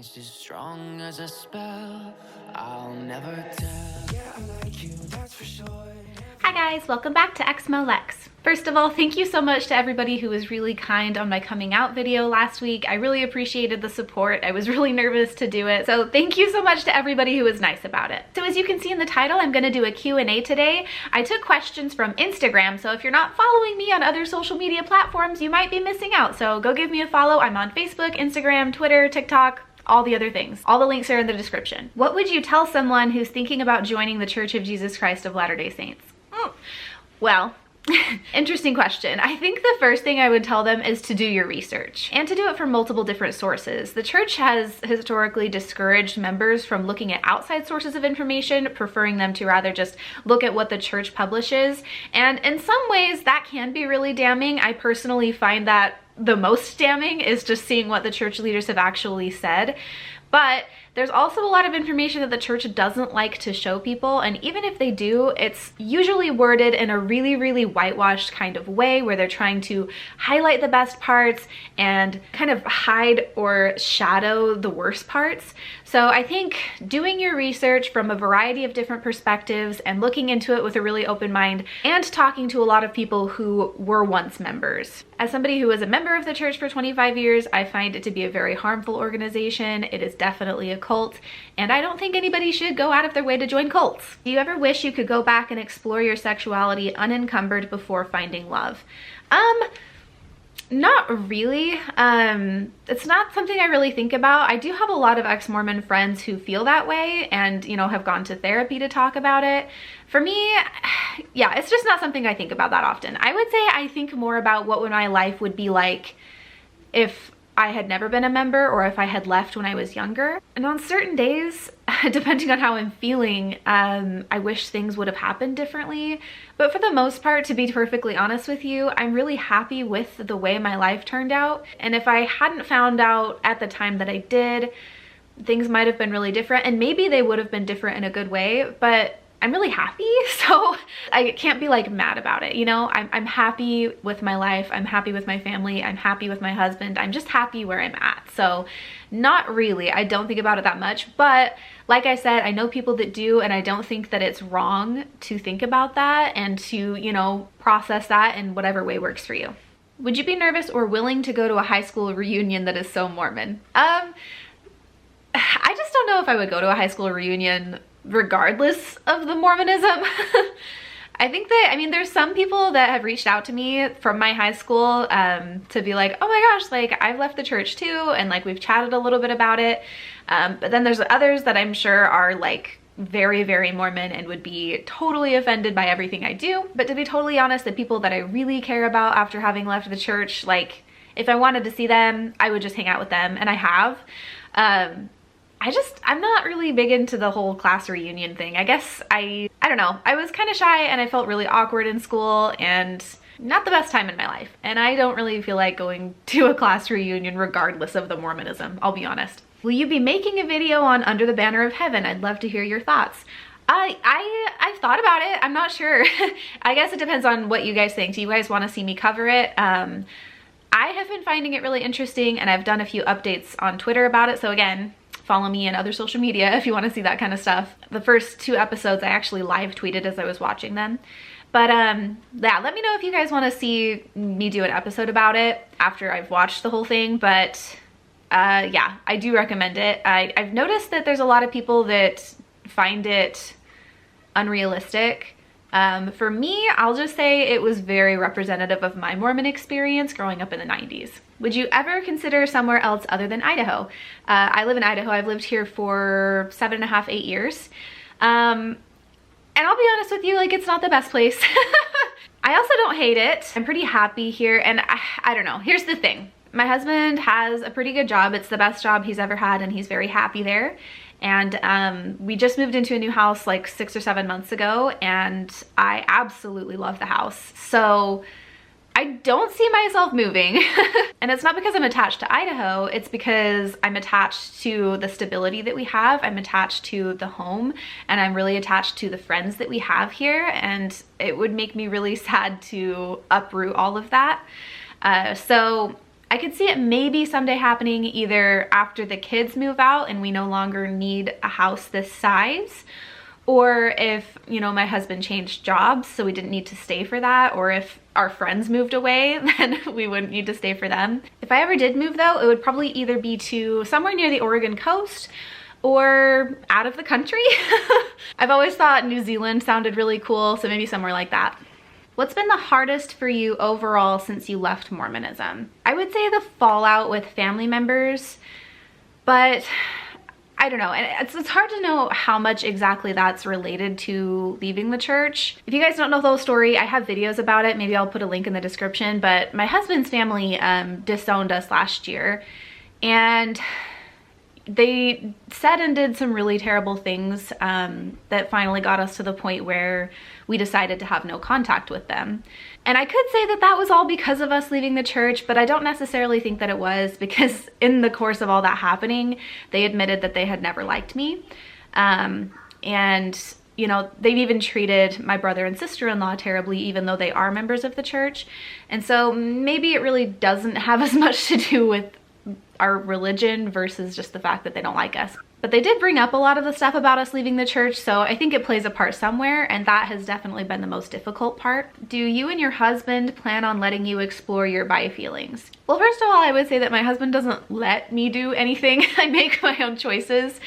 It's as strong as a spell. I'll never tell. Yeah, I like you, that's for sure. Hi guys, welcome back to Exmo Lex. First of all, thank you so much to everybody who was really kind on my coming out video last week. I really appreciated the support. I was really nervous to do it, so thank you so much to everybody who was nice about it. So as you can see in the title, I'm gonna do a Q&A today. I took questions from Instagram, so if you're not following me on other social media platforms, you might be missing out. So go give me a follow. I'm on Facebook, Instagram, Twitter, TikTok, all the other things. All the links are in the description. What would you tell someone who's thinking about joining the Church of Jesus Christ of Latter-day Saints? Well, interesting question. I think the first thing I would tell them is to do your research and to do it from multiple different sources. The church has historically discouraged members from looking at outside sources of information, preferring them to rather just look at what the church publishes. And in some ways that can be really damning. I personally find that the most damning is just seeing what the church leaders have actually said. But there's also a lot of information that the church doesn't like to show people, and even if they do, it's usually worded in a really, really whitewashed kind of way where they're trying to highlight the best parts and kind of hide or shadow the worst parts. So I think doing your research from a variety of different perspectives and looking into it with a really open mind and talking to a lot of people who were once members. As somebody who was a member of the church for 25 years, I find it to be a very harmful organization. It is definitely a cult, and I don't think anybody should go out of their way to join cults. Do you ever wish you could go back and explore your sexuality unencumbered before finding love? Not really. It's not something I really think about. I do have a lot of ex-Mormon friends who feel that way and, you know, have gone to therapy to talk about it. For me, yeah, it's just not something I think about that often. I would say I think more about what my life would be like if I had never been a member or if I had left when I was younger. And on certain days, depending on how I'm feeling, I wish things would have happened differently. But for the most part, to be perfectly honest with you, I'm really happy with the way my life turned out. And if I hadn't found out at the time that I did, things might have been really different, and maybe they would have been different in a good way, but I'm really happy, so I can't be like mad about it, you know? I'm happy with my life, I'm happy with my family, I'm happy with my husband, I'm just happy where I'm at. So not really, I don't think about it that much, but like I said, I know people that do, and I don't think that it's wrong to think about that and to, you know, process that in whatever way works for you. Would you be nervous or willing to go to a high school reunion that is so Mormon? I just don't know if I would go to a high school reunion regardless of the Mormonism. I think that, I mean, there's some people that have reached out to me from my high school to be like, oh my gosh, like I've left the church too, and like we've chatted a little bit about it. But then there's others that I'm sure are like very, very Mormon and would be totally offended by everything I do. But to be totally honest, the people that I really care about after having left the church, like if I wanted to see them, I would just hang out with them, and I have. I'm not really big into the whole class reunion thing. I guess I don't know. I was kind of shy and I felt really awkward in school and not the best time in my life. And I don't really feel like going to a class reunion regardless of the Mormonism, I'll be honest. Will you be making a video on Under the Banner of Heaven? I'd love to hear your thoughts. I've thought about it. I'm not sure. I guess it depends on what you guys think. Do you guys want to see me cover it? I have been finding it really interesting, and I've done a few updates on Twitter about it. So again, follow me and other social media if you want to see that kind of stuff. The first 2 episodes I actually live tweeted as I was watching them. But yeah, let me know if you guys want to see me do an episode about it after I've watched the whole thing. But yeah, I do recommend it. I've noticed that there's a lot of people that find it unrealistic. For me, I'll just say it was very representative of my Mormon experience growing up in the 90s. Would you ever consider somewhere else other than Idaho? I live in Idaho. I've lived here for 7.5, 8 years. And I'll be honest with you, like, it's not the best place. I also don't hate it. I'm pretty happy here, and I don't know. Here's the thing. My husband has a pretty good job. It's the best job he's ever had, and he's very happy there. And we just moved into a new house like 6 or 7 months ago, and I absolutely love the house. So I don't see myself moving. And it's not because I'm attached to Idaho, it's because I'm attached to the stability that we have. I'm attached to the home, and I'm really attached to the friends that we have here, and it would make me really sad to uproot all of that. So I could see it maybe someday happening either after the kids move out and we no longer need a house this size, or if, you know, my husband changed jobs so we didn't need to stay for that, or if our friends moved away, then we wouldn't need to stay for them. If I ever did move though, it would probably either be to somewhere near the Oregon coast or out of the country. I've always thought New Zealand sounded really cool, so maybe somewhere like that. What's been the hardest for you overall since you left Mormonism? I would say the fallout with family members, but I don't know, and it's hard to know how much exactly that's related to leaving the church. If you guys don't know the whole story, I have videos about it. Maybe I'll put a link in the description, but my husband's family disowned us last year, and they said and did some really terrible things that finally got us to the point where we decided to have no contact with them. And I could say that that was all because of us leaving the church, but I don't necessarily think that it was, because in the course of all that happening, they admitted that they had never liked me. And you know, they've even treated my brother and sister-in-law terribly, even though they are members of the church. And so maybe it really doesn't have as much to do with our religion versus just the fact that they don't like us. But they did bring up a lot of the stuff about us leaving the church, so I think it plays a part somewhere, and that has definitely been the most difficult part. Do you and your husband plan on letting you explore your bi feelings? Well, first of all, I would say that my husband doesn't let me do anything. I make my own choices,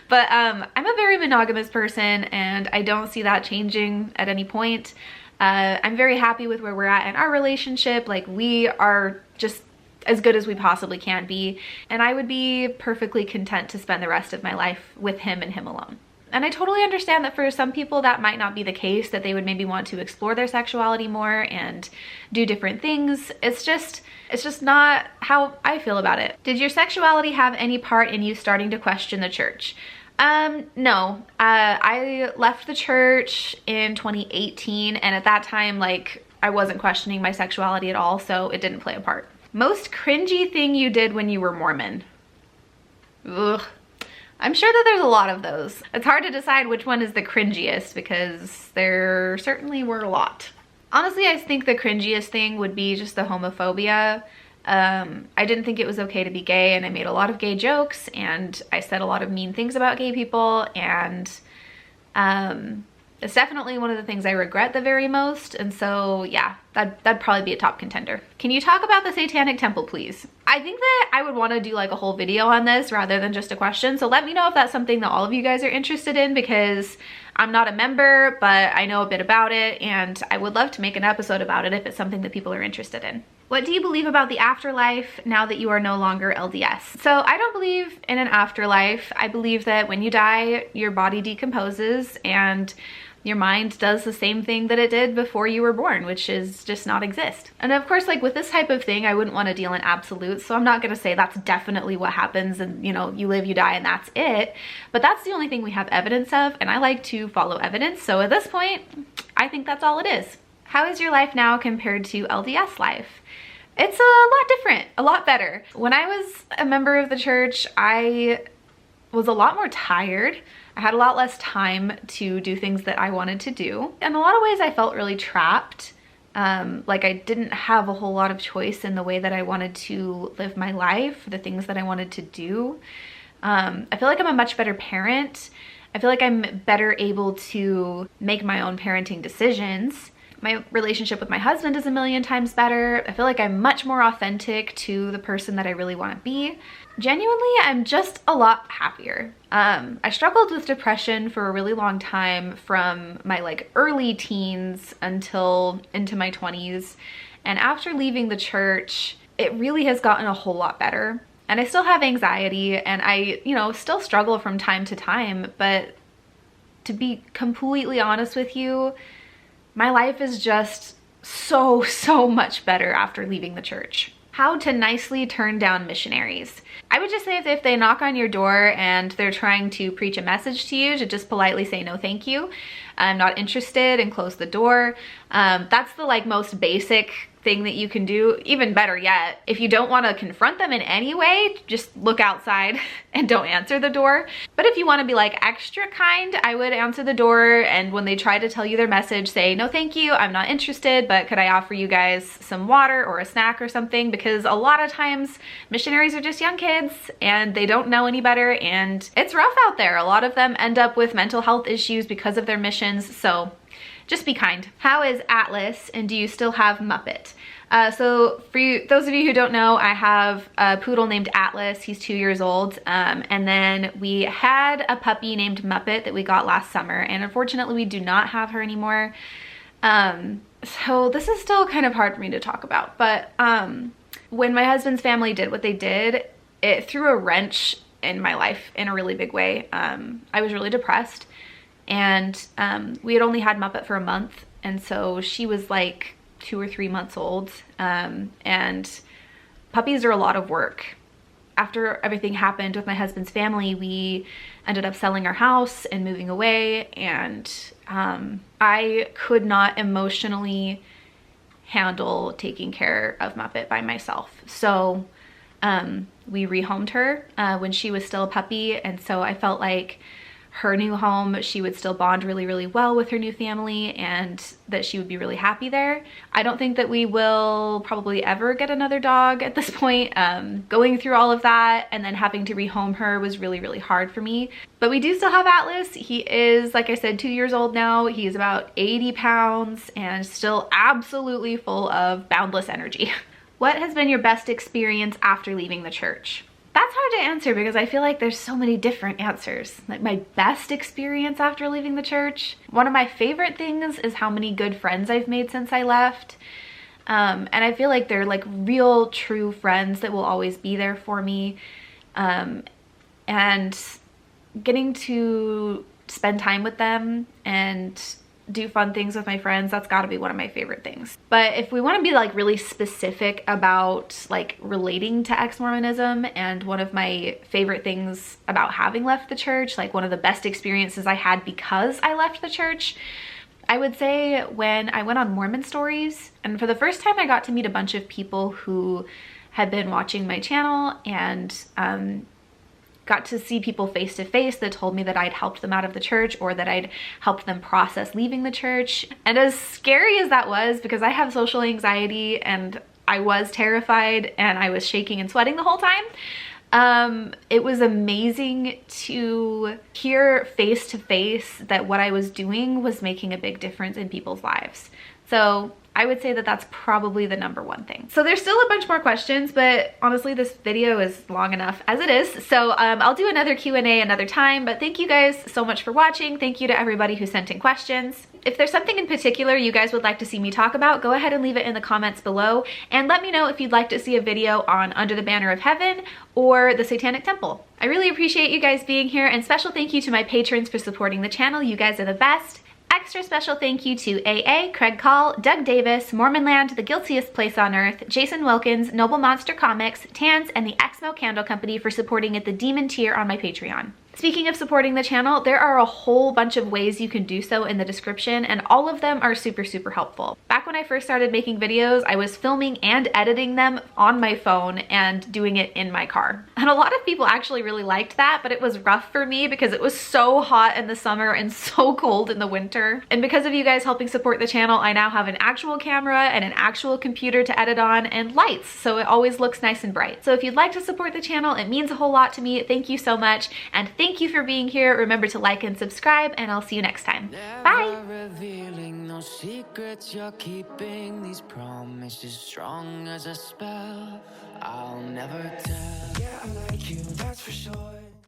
but I'm a very monogamous person, and I don't see that changing at any point. I'm very happy with where we're at in our relationship. Like, we are just as good as we possibly can be, and I would be perfectly content to spend the rest of my life with him and him alone. And I totally understand that for some people that might not be the case, that they would maybe want to explore their sexuality more and do different things. It's just not how I feel about it. Did your sexuality have any part in you starting to question the church? No. I left the church in 2018, and at that time, like, I wasn't questioning my sexuality at all, so it didn't play a part. Most cringy thing you did when you were Mormon? Ugh. I'm sure that there's a lot of those. It's hard to decide which one is the cringiest, because there certainly were a lot. Honestly, I think the cringiest thing would be just the homophobia. I didn't think it was okay to be gay, and I made a lot of gay jokes, and I said a lot of mean things about gay people, and it's definitely one of the things I regret the very most. And so yeah, that'd probably be a top contender. Can you talk about the Satanic Temple, please? I think that I would want to do like a whole video on this rather than just a question. So let me know if that's something that all of you guys are interested in, because I'm not a member, but I know a bit about it, and I would love to make an episode about it if it's something that people are interested in. What do you believe about the afterlife now that you are no longer LDS? So I don't believe in an afterlife. I believe that when you die, your body decomposes and your mind does the same thing that it did before you were born, which is just not exist. And of course, like with this type of thing, I wouldn't want to deal in absolutes, so I'm not going to say that's definitely what happens and, you know, you live, you die, and that's it. But that's the only thing we have evidence of, and I like to follow evidence, so at this point, I think that's all it is. How is your life now compared to LDS life? It's a lot different, a lot better. When I was a member of the church, I was a lot more tired. I had a lot less time to do things that I wanted to do. In a lot of ways, I felt really trapped. Like I didn't have a whole lot of choice in the way that I wanted to live my life, the things that I wanted to do. I feel like I'm a much better parent. I feel like I'm better able to make my own parenting decisions. My relationship with my husband is a million times better. I feel like I'm much more authentic to the person that I really want to be. Genuinely, I'm just a lot happier. I struggled with depression for a really long time, from my like early teens until into my 20s. And after leaving the church, it really has gotten a whole lot better. And I still have anxiety, and I, you know, still struggle from time to time, but to be completely honest with you, my life is just so much better after leaving the church. How to nicely turn down missionaries. I would just say if they knock on your door and they're trying to preach a message to you, to just politely say no thank you, I'm not interested, and close the door. That's the like most basic thing that you can do. Even better yet, if you don't want to confront them in any way, just look outside and don't answer the door. But if you want to be like extra kind, I would answer the door, and when they try to tell you their message, say, no thank you, I'm not interested, but could I offer you guys some water or a snack or something? Because a lot of times missionaries are just young kids and they don't know any better, and it's rough out there. A lot of them end up with mental health issues because of their missions, so just be kind. How is Atlas, and do you still have Muppet? So for you, those of you who don't know, I have a poodle named Atlas. He's 2 years old. And then we had a puppy named Muppet that we got last summer, and unfortunately we do not have her anymore. So this is still kind of hard for me to talk about, but when my husband's family did what they did, it threw a wrench in my life in a really big way. I was really depressed, and we had only had Muppet for a month, and so she was like 2 or 3 months old, and puppies are a lot of work. After everything happened with my husband's family, we ended up selling our house and moving away, and I could not emotionally handle taking care of Muppet by myself. So we rehomed her when she was still a puppy, and so I felt like her new home, she would still bond really, really well with her new family, and that she would be really happy there. I don't think that we will probably ever get another dog at this point. Going through all of that and then having to rehome her was really, really hard for me. But we do still have Atlas. He is, like I said, 2 years old now. He's about 80 pounds and still absolutely full of boundless energy. What has been your best experience after leaving the church? That's hard to answer because I feel like there's so many different answers. Like my best experience after leaving the church, one of my favorite things is how many good friends I've made since I left. And I feel like they're like real, true friends that will always be there for me. And getting to spend time with them and do fun things with my friends, that's got to be one of my favorite things. But if we want to be like really specific about like relating to ex-Mormonism, and one of my favorite things about having left the church, like one of the best experiences I had because I left the church, I would say when I went on Mormon Stories, and for the first time I got to meet a bunch of people who had been watching my channel, and got to see people face to face that told me that I'd helped them out of the church, or that I'd helped them process leaving the church. And as scary as that was, because I have social anxiety and I was terrified and I was shaking and sweating the whole time, it was amazing to hear face to face that what I was doing was making a big difference in people's lives. So I would say that that's probably the #1 thing. So there's still a bunch more questions, but honestly, this video is long enough as it is. So I'll do another Q&A another time, but thank you guys so much for watching. Thank you to everybody who sent in questions. If there's something in particular you guys would like to see me talk about, go ahead and leave it in the comments below, and let me know if you'd like to see a video on Under the Banner of Heaven or the Satanic Temple. I really appreciate you guys being here, and special thank you to my patrons for supporting the channel. You guys are the best. Extra special thank you to AA, Craig Call, Doug Davis, Mormonland, The Guiltiest Place on Earth, Jason Wilkins, Noble Monster Comics, Tans, and the Exmo Candle Company for supporting at the Demon tier on my Patreon. Speaking of supporting the channel, there are a whole bunch of ways you can do so in the description, and all of them are super, super helpful. Back when I first started making videos, I was filming and editing them on my phone and doing it in my car. And a lot of people actually really liked that, but it was rough for me because it was so hot in the summer and so cold in the winter. And because of you guys helping support the channel, I now have an actual camera and an actual computer to edit on, and lights, so it always looks nice and bright. So if you'd like to support the channel, it means a whole lot to me. Thank you so much, and thank you for being here. Remember to like and subscribe, and I'll see you next time. Bye! Revealing no secrets you're keeping, these promises strong as a spell. I'll never tell. Yeah, I like you, that's for sure.